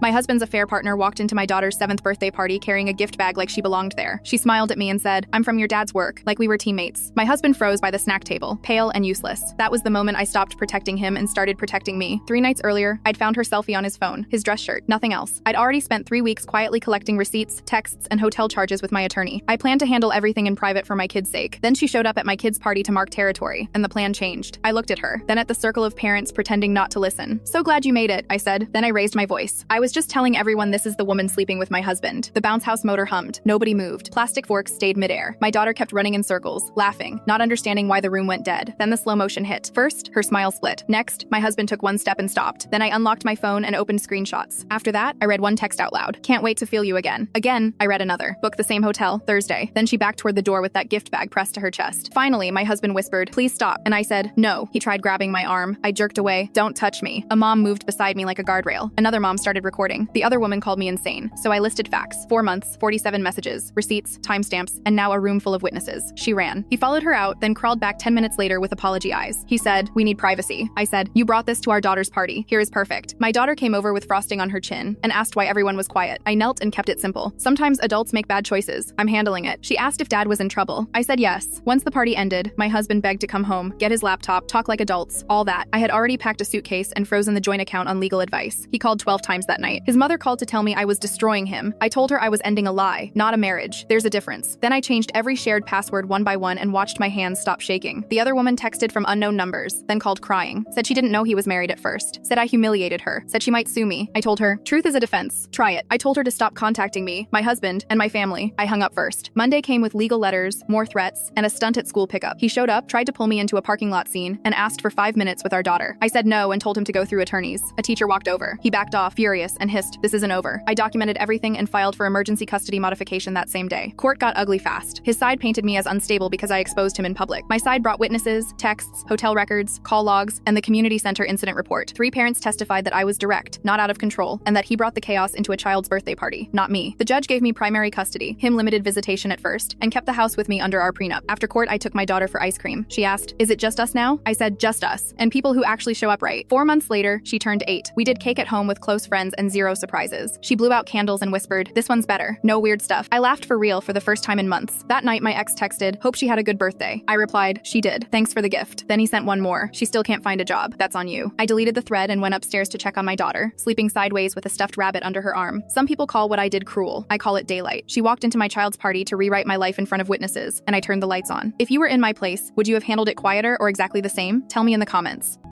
My husband's affair partner walked into my daughter's 7th birthday party carrying a gift bag like she belonged there. She smiled at me and said, "I'm from your dad's work," like we were teammates. My husband froze by the snack table, pale and useless. That was the moment I stopped protecting him and started protecting me. 3 nights earlier, I'd found her selfie on his phone, his dress shirt, nothing else. I'd already spent 3 weeks quietly collecting receipts, texts, and hotel charges with my attorney. I planned to handle everything in private for my kids' sake. Then she showed up at my kids' party to mark territory, and the plan changed. I looked at her, then at the circle of parents pretending not to listen. "So glad you made it," I said. Then I raised my voice. "I was just telling everyone this is the woman sleeping with my husband." The bounce house motor hummed. Nobody moved. Plastic forks stayed midair. My daughter kept running in circles, laughing, not understanding why the room went dead. Then the slow motion hit. First, her smile split. Next, my husband took 1 step and stopped. Then I unlocked my phone and opened screenshots. After that, I read 1 text out loud. "Can't wait to feel you again." Again, I read another. "Book the same hotel, Thursday." Then she backed toward the door with that gift bag pressed to her chest. Finally, my husband whispered, "Please stop." And I said, "No." He tried grabbing my arm. I jerked away. "Don't touch me." A mom moved beside me like a guardrail. Another mom started recording. The other woman called me insane. So I listed facts. 4 months, 47 messages, receipts, timestamps, and now a room full of witnesses. She ran. He followed her out, then crawled back 10 minutes later with apology eyes. He said, "We need privacy." I said, "You brought this to our daughter's party. Here is perfect." My daughter came over with frosting on her chin and asked why everyone was quiet. I knelt and kept it simple. "Sometimes adults make bad choices. I'm handling it." She asked if dad was in trouble. I said yes. Once the party ended, my husband begged to come home, get his laptop, talk like adults, all that. I had already packed a suitcase and frozen the joint account on legal advice. He called 12 times that night. His mother called to tell me I was destroying him. I told her I was ending a lie, not a marriage. There's a difference. Then I changed every shared password one by one and watched my hands stop shaking. The other woman texted from unknown numbers, then called crying. Said she didn't know he was married at first. Said I humiliated her. Said she might sue me. I told her, truth is a defense. Try it. I told her to stop contacting me, my husband, and my family. I hung up first. Monday came with legal letters, more threats, and a stunt at school pickup. He showed up, tried to pull me into a parking lot scene, and asked for 5 minutes with our daughter. I said no and told him to go through attorneys. A teacher walked over. He backed off, furious, and hissed, "This isn't over." I documented everything and filed for emergency custody modification that same day. Court got ugly fast. His side painted me as unstable because I exposed him in public. My side brought witnesses, texts, hotel records, call logs, and the community center incident report. 3 parents testified that I was direct, not out of control, and that he brought the chaos into a child's birthday party, not me. The judge gave me primary custody, him limited visitation at first, and kept the house with me under our prenup. After court, I took my daughter for ice cream. She asked, "Is it just us now?" I said, "Just us, and people who actually show up right." 4 months later, she turned 8. We did cake at home with close friends and 0 surprises. She blew out candles and whispered, "This one's better. No weird stuff." I laughed for real for the first time in months. That night, my ex texted, "Hope she had a good birthday." I replied, "She did. Thanks for the gift." Then he sent one more. "She still can't find a job. That's on you." I deleted the thread and went upstairs to check on my daughter, sleeping sideways with a stuffed rabbit under her arm. Some people call what I did cruel. I call it daylight. She walked into my child's party to rewrite my life in front of witnesses, and I turned the lights on. If you were in my place, would you have handled it quieter or exactly the same? Tell me in the comments.